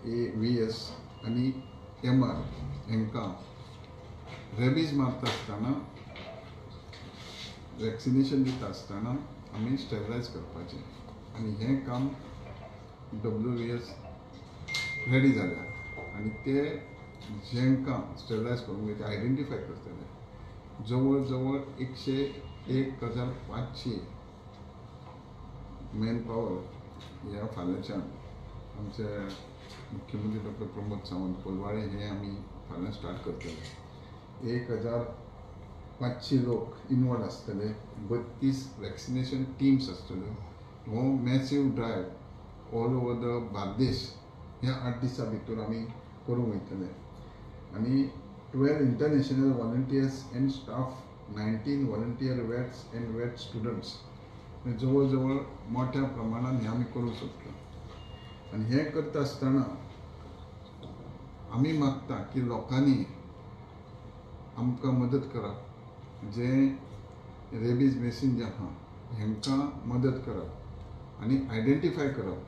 WAVS आणि MR हांकां rabies मारता आसतना वॅक्सिनेशन दिता आसतना आमी स्टेरिलायज करपाचें आनी हें काम WAVS रेडी जाल्यार आनी ते जेंकां स्टेरिलायज करूंक जाय ते आयडेंटिफाय करतले. जवळ जवळ 1,500 मेन पावर ह्या फाल्यांच्यान आमचे मुख्यमंत्री डॉक्टर प्रमोद सावंत कोलवाळे हे आमी फाल्यां स्टार्ट करतले. 1,500 लोक इनवॉल्व आसतले, 32 वॅक्सिनेशन टिम्स आसतल्यो. हो massive drive all over the Bardez ह्या 8 दिसां भितर आमी करूंक वयतले. आनी 12 international volunteers and staff, 19 volunteer vets and vet students जवळ जवळ मोठ्या प्रमाणात हे आमी करूंक सोदता. आनी हें करता आसतना आमी मागता की लोकांनी आमकां मदत करप, जे रेबीज मेसिन जे आहा हेंकां मदत करप आनी आयडेंटिफाय करप,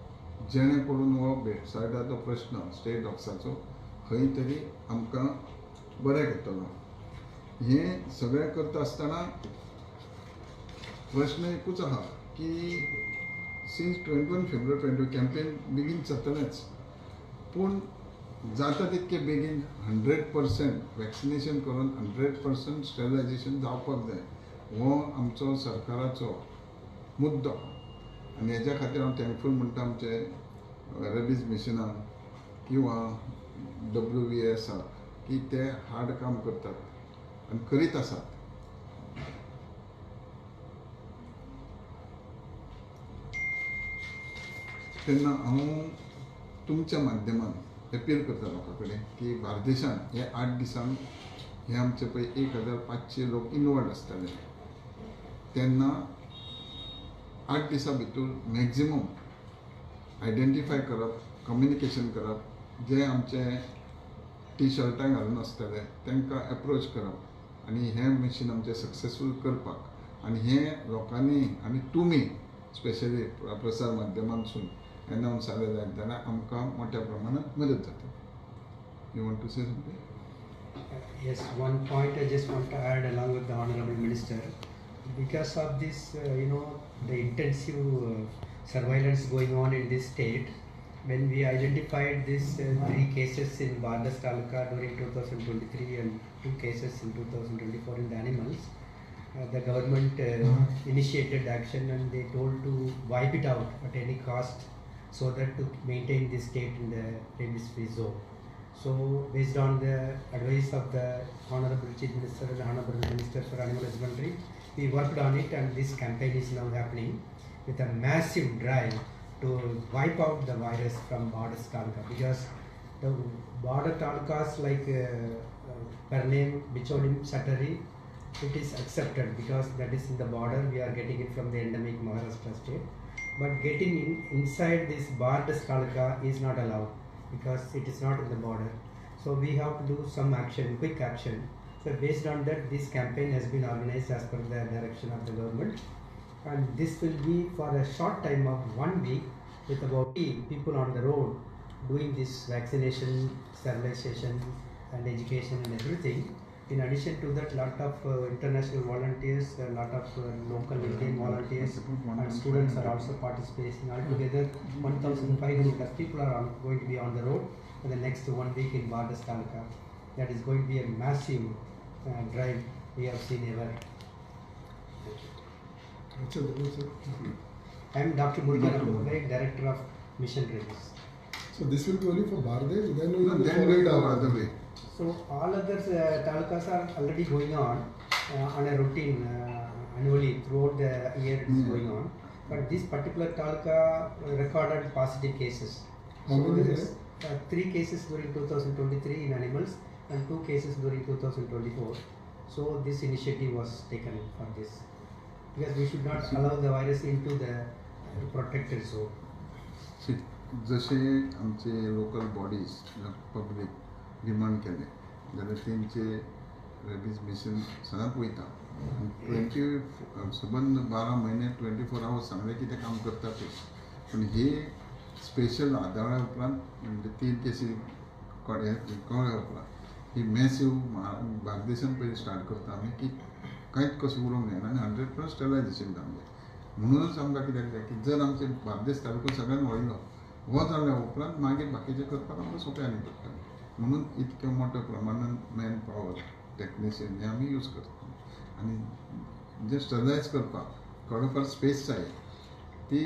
जेणे करून हो भेटसायडाचो प्रश्न स्टेट डॉग्साचो खंय तरी आमकां बरें करतलो. हें सगळें करता आसतना प्रश्न एकूच आहा की सिन्स 21 फेब्रुवारी कॅम्पेन बेगीन जातलेंच, पूण जाता तितके बेगीन 100% वॅक्सिनेशन करून 100% स्टेरिलायजेशन जावपाक जाय. हो आमचो सरकाराचो मुद्दो आनी हेज्या खातीर हांव थँकफूल म्हणटा आमचे रेबीज मिशनाक किंवा WAVSाक की ते हार्ड काम करतात आनी करीत आसात. तेन्ना हांव तुमच्या माध्यमान अपील करता लोकां कडेन की बार्देशान हे 8 दिसांक हे आमचे पळय 1,500 लोक इनवॉल्व आसतले, तेन्ना 8 दिसां भितर मॅक्झिमम आयडेंटिफाय करप, कम्युनिकेशन करप, जे आमचे टी-शर्टां घालून आसतले तांकां एप्रोच करप आनी हें मिशन आमचें सक्सेसफूल करपाक. आनी हें लोकांनी आनी तुमी स्पेशली प्रसार माध्यमांतसून अनाउन्स जालें जाल्यार आमकां मोठ्या प्रमाणात मदत जाता. You want to say something? Yes, one point I just want to add along with the Honorable Minister. Because of this, the intensive surveillance going on in this state, when we identified these 3 cases in Bardas Taluka during 2023 and 2 cases in 2024 in the animals, the government initiated action and they told to wipe it out at any cost so that to maintain this state in the rabies-free zone. So based on the advice of the Honorable Chief Minister and the Honorable Minister for Animal Husbandry, we worked on it and this campaign is now happening with a massive drive to wipe out the virus from Bardas Taluka, because the border talukas like Pernem, Bicholim, Satari, it is accepted because that is in the border, we are getting it from the endemic Maharashtra state. But getting inside this Bardas Taluka is not allowed because it is not in the border. So we have to do some action, quick action. So based on that, this campaign has been organized as per the direction of the government. And this will be for a short time of 1 week with about 80 people on the road doing this vaccination, sterilization and education and everything. In addition to that, lot of international volunteers, a lot of local Indian volunteers and students are also participating. Altogether 1,500 people are going to be on the road for the next 1 week in Bardas Taluka. That is going to be a massive drive we have seen ever. I am Dr. Murugan, Director of Mission Rabies. So this will be only for Bardesh, then we will Then go other way. So all other talukas are already going on a routine annually throughout the year it is going on. But this particular taluka recorded positive cases. How many there is 3 cases during 2023 in animals and 2 cases during 2024. So this initiative was taken for this, because we should not allow the virus into the protected zone. जशे आमचे local bodies public demand केले जाल्यार तेंचे rabies mission सदांच वयता. 12 म्हयने 24 hours सांगले की ते काम करता ते, पूण ही स्पेशल आदाळ्या उपरांत म्हणजे 3 केसी कळ्या उपरांत ही मॅसिव्ह बार्देशान पयलीं स्टार्ट करता आमी की कांयच कसो उरोंक जायना आनी 100% स्टॅलायझेशन जावंक म्हणूनच आमकां कित्याक जाय की जर आमचे बार्देस तालुको सगळ्यान व्हडलो हो जाल्या उपरांत मागीर बाकीचें करपाक आमकां सोंप्यान पडटा म्हणून इतक्या मोठ्या प्रमाणान मॅन पॉवर टेक्निशियन हे आमी यूज करता आनी जे स्टॅलायज करपाक थोडो स्पेस जाय ती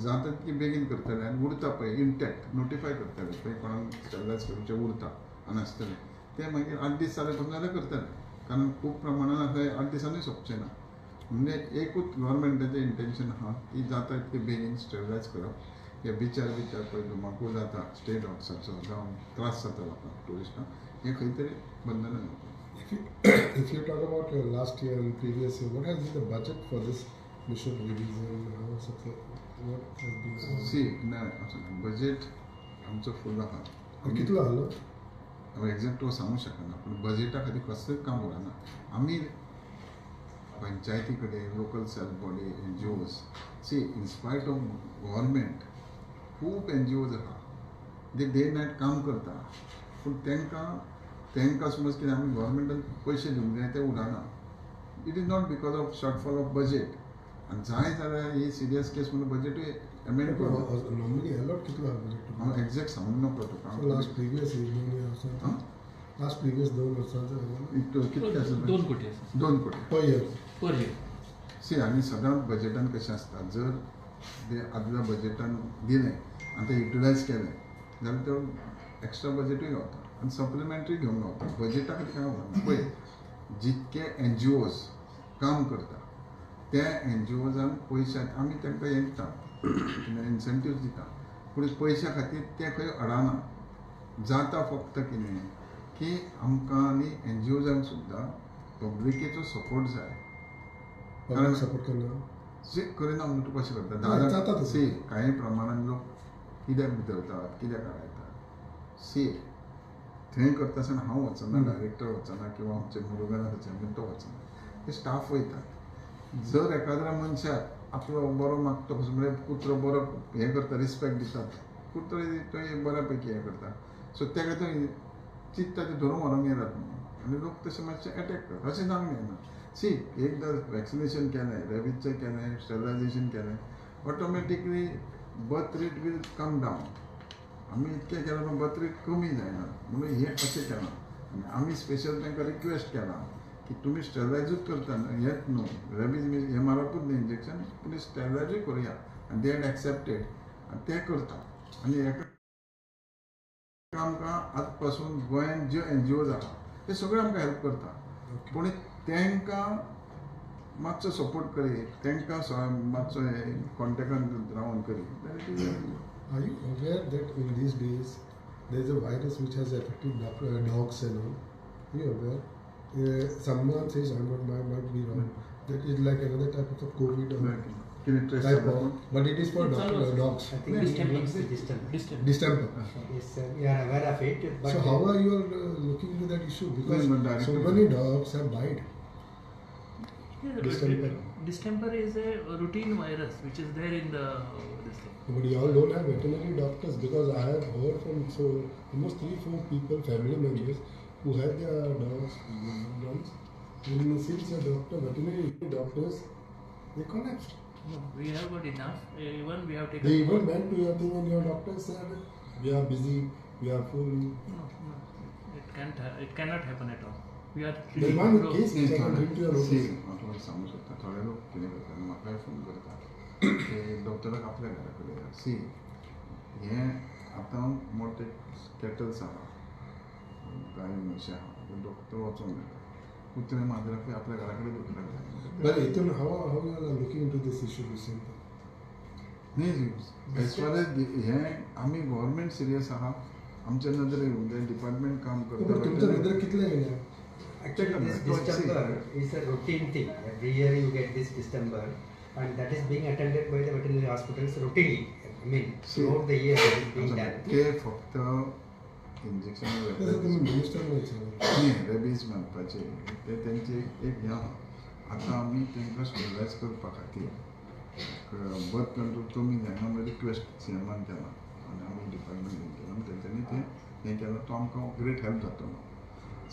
जाता तितकी बेगीन करतले आनी उरता पळय इंटॅक्ट नोटिफाय करतले पळय कोणाक स्टॅलायज करचें उरता आनी आसतलें ते मागीर 8 दीस जाले पासून जाल्यार करतले कारण खूब प्रमाणान आतां 8 दिसांनी सोंपचें ना म्हणजे एकूच गव्हर्मेंटाचें इंटेंशन आहा की जाता तितके बेगीन स्टॅलायज करप हे बिचार पळय धुमाकूळ जाता स्टेट ऑक्साचो जावं त्रास जाता लोकांक टुरिस्टांक हे खंय तरी बंधन जावपाक If you talk about last year and previous year, what has been the budget for this mission revision? How was it? What has been? सी बजेट आमचो फूल आहा कितलो आलो? हांव एक्झॅक्ट तो सांगूंक शकना पूण बजेटा खातीर कसलेंच काम उरना आमी पंचायती कडेन local self body NGOs see in spite of government खूब NGOs आहा जे डे नायट काम करता पूण तांकां समज कितें आमी गव्हर्मेंटान पयशे दिवंक जाय ते उरना it is not because of shortfall of budget आनी जाय जाल्यार ही सिरियस केस म्हणून बजेटूय एमेंड करप Normally allot कितलो आहा budget? हांव एक्झॅक्ट सांगूंक नकळो So तुका last previous year, last previous 2 वर्सांचो कितले आसा 2 कोटी आसा 2 कोटी per year. पर इयर सी आनी सदांच बजेटान कशें आसता जर ते आदल्या बजेटान दिलें आनी ते युटिलायज केलें जाल्यार तो एक्स्ट्रा बजेटूय गावता आनी सप्लिमेंटरी घेवंक गावता बजेटा खातीर कांय उरना पळय जितके NGOs काम करता त्या NGOजांक पयशे आमी तांकां हें दिता इन्सेंटिव्स दिता पूण पयशा खातीर ते खंय अडाना जाता फक्त कितें की आमकां आनी NGOजांक सुद्दां पब्लिकेचो सपोर्ट जाय Public support करना. जे करिना म्हणून तूं कशें करता हय, जाता तसं. सी कांय प्रमाणान लोक कित्याक भितरतात कित्याक हाडयतात सी थंय करता आसतना हांव वचना डायरेक्टर वचना किंवा आमचे मुरुगाना थंयच्यान तो वचना ते स्टाफ वयतात जर एखाद्या मनशाक आपलो बरो मागतो म्हणजे कुत्रो बरो हें करता रिस्पेक्ट दितात कुत्रो तो बऱ्या पैकी हें करता सो तेका थंय चित्ता ते धरून व्हरोंक येतात म्हणून आनी लोक तशें मातशें एटॅक करतात अशें जावंक जायना सी एकदां वॅक्सिनेशन केलें रेबीजचें केलें स्टेरिलायझेशन केलें automatically birth rate will come down आमी इतकें केलें पूण बर्थ रेट कमी जायना म्हणून हें अशें केलां आनी आमी स्पेशल तांकां रिक्वेस्ट केलां की तुमी स्टेरिलायजूच करता हेंच न्हू रेबीज हें मारपूच न्ही इंजेक्शन तुमी स्टेरिलायजूय करुया आनी दे हॅड एक्सेप्टेड आनी ते करता आनी हेका आमकां आत पासून गोंयांत ज्यो NGOज आहा ते सगळे आमकां हेल्प करता पूण तांकां मातसो सपोर्ट करीत तांकां मातसो कॉन्टेक्टान रावन करीत Are you aware that in these days there is a virus which has affected dogs and all? Are you aware? Someone says, might be wrong, that is like another type of COVID or type of, but it is for dogs. I think it means distemper. Distemper. Yes, sir. We are aware of it. But So how are you looking into that issue? Because No, no, so directly. many dogs have died. Distemper. Distemper is a routine virus which is there in the this thing. But you all don't have veterinary doctors because I have heard from almost 3-4 people, family members, who had their dogs. And since the veterinary doctors, they collapsed. No, we have got enough. Even we have taken. They even went to your thing and your doctor said, we are busy, we are full. No, it cannot happen at all. We are. There is one case which I can bring to your सी notice. म्हाका सांगूं शकता थोडे लोक कितें करतात म्हाकाय phone करतात ते डॉक्टराक आपल्या घरा कडेन सी हें आतां मोठे कॅटल्स आहा गाय म्हशी आहा डॉक्टर वचोंक जाता कुत्रे माजराक आपल्या घरा कडेन दवरपाक But Ethan, how you are looking into this issue recently? न्ही एज फार एज हें आमी गव्हर्मेंट सिरियस आहा आमच्या नदरेन येवंक जाय डिपार्टमेंट काम तुमच्या करता नदरेक कितले येयल्या? actually, this distemper is a routine thing. Every year you get this distemper, and that is being attended by the veterinary hospitals routinely. I mean, throughout the year it is being done. ते फक्त injection तसं तुम्ही मिनिस्टरला विचारा. न्ही rabies मारपाचे ते तेंचे एक हें आहा आतां आमी तांकां स्टेरिलायज करपा खातीर बर्थ कंट्रोल कमी जायना म्हणून रिक्वेस्ट सीएमान केला आनी आमी डिपार्टमेंटान केला आनी तेंच्यांनी हें केलं तो आमकां ग्रेट हेल्प जातलो.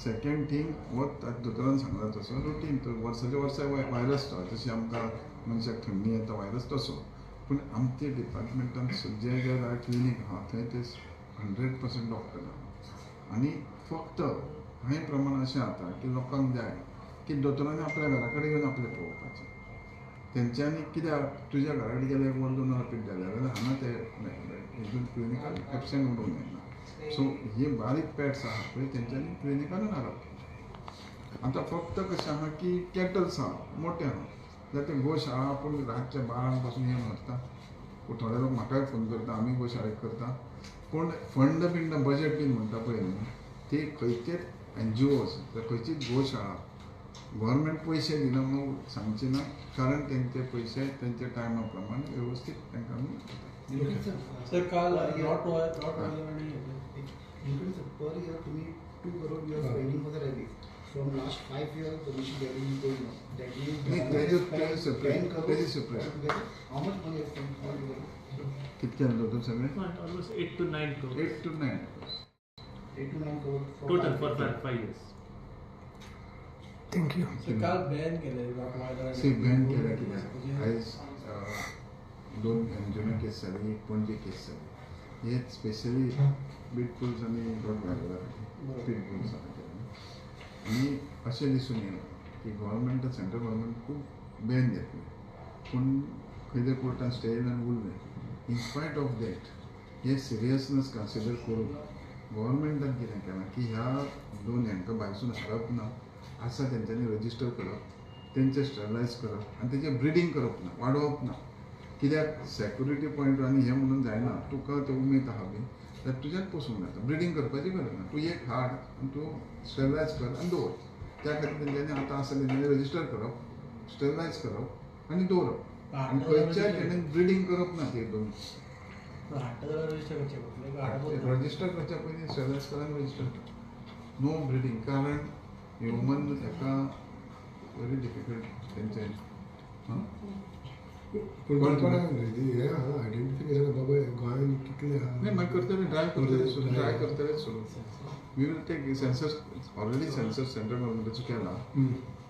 सेकंड थिंग वो दोतोरान सांगला तसो रुटीन तो वर्साच्या वर्सा वायरस तो जशी आमकां मनशाक थंडी येता वायरस तसो, पूण आमच्या डिपार्टमेंटान जे जे क्लिनीक आहा थंय ते 100% डॉक्टर आहा आनी फक्त कांय प्रमाण अशें जाता की लोकांक जाय की दोतोरांनी आपल्या घरा कडेन येवन आपलें पळोवपाचें. तेंच्यांनी कित्याक तुज्या घरा कडेन गेल्यार 1-2 वरां पिड्ड्यार जाल्यार हांगा ते हितून क्लिनिकान एबसेंट उडोवंक जायना. सो हे बारीक पॅट्स आहा पळय तेंच्यांनी क्लिनिकानूच हाडप. आतां फक्त कशें आहा की कॅटल्स आहा मोठे आहा जाल्यार ते गोशाळा आपूण रातच्या 12 पासून येवन व्हरता. पूण थोडे लोक म्हाकाय फोन करता आमी गोशाळेक करता, पूण फंड बिंड बजेट बीन म्हणटा पळय न्हू ती खंयचेच NGOs खंयचीच गोशाळा गव्हर्मेंट पयशे दिना म्हणून सांगची ना, कारण तेंचे पयशे तेंच्या टायमा प्रमाण वेवस्थीत तांकां आमी दिता. सर काल नॉट per year तुम्ही 2 crore you are spending for the rabies. From last 5 years the mission getting going on. That means नाही, त्याचे separate, 10 crores त्याचे separate. altogether. How much money is spent altogether? कितक्यान जाता सगळे Almost 8 to 9 crores. 8 to 9 8 to 9 crores for Total 5 for years. 5 years. Sir काल ban केले Rottweiler C ban केल्या कित्याक आयज 2 एन्जुना केस जाली, एक पणजे केस जाली. हे स्पेशली बीटफुल्स आनी रॉटवायलर पिटबुल्स आनी अशें दिसून येयलां की गव्हर्मेंट सेंट्रल गव्हर्मेंट खूब बॅन घेतले, पूण खंय ते कोर्टान स्टे येयल्यान उरले. इनस्पायट ऑफ दॅट हे सिरियसनेस कन्सिडर करून गव्हर्मेंटान कितें केलां की ह्या 2 हांकां भायरसून हाडप ना, आसा तेंच्यांनी रजिस्टर करप, तेंचे स्टरलायज करप आनी तेचें ब्रिडींग करप ना, वाडोवप ना. कित्याक सेक्युरिटी पॉयंट आनी हें म्हणून जायना. तुका तें उमेद आहा बी जाल्यार तुज्याच पसूंक जाता. ब्रिडींग करपाची गरज ना. तूं एक हाड आनी तूं स्टरलायज कर आनी दवर. त्या खातीर तेंच्यांनी आतां आसा तेंच्यांनी रजिस्टर करप, स्टरलायज करप आनी दवरप. आनी खंयच्याय तेणेन ब्रिडींग करप ना ते 2. रजिस्टर करचे रजिस्टर करच्या पयलीं स्टरलायज कर आनी रजिस्टर कर. नो ब्रिडींग, कारण ह्युमन हेका व्हेरी डिफिकल्ट तेंचे. पूण कोणाक हे आहा आयडेंटिफिकेशन बाबा गोंयान कितले आहा. नाही मागीर करतले, ड्राय करतले सुरू. We will take census, already census central गव्हर्मेंटाचो केला.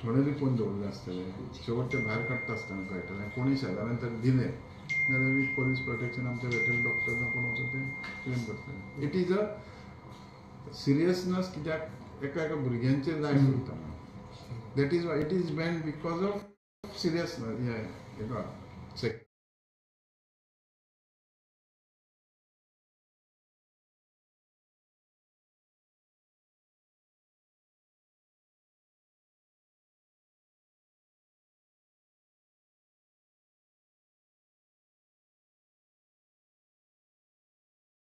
थोडे बी कोण दवरले आसतले, शेवटचे भायर काडटा आसतना कळटलें. कोणी शेजाऱ्यान तर दिले जाल्यार वी पोलीस प्रोटेक्शन आमचे वेटरनरी डॉक्टर कोण वचून ते क्लेम करतले. इट इज अ सिरियसनेस कित्याक एका एका भुरग्यांचेर लायफ वयता. That is why it is ban because of seriousness. हेका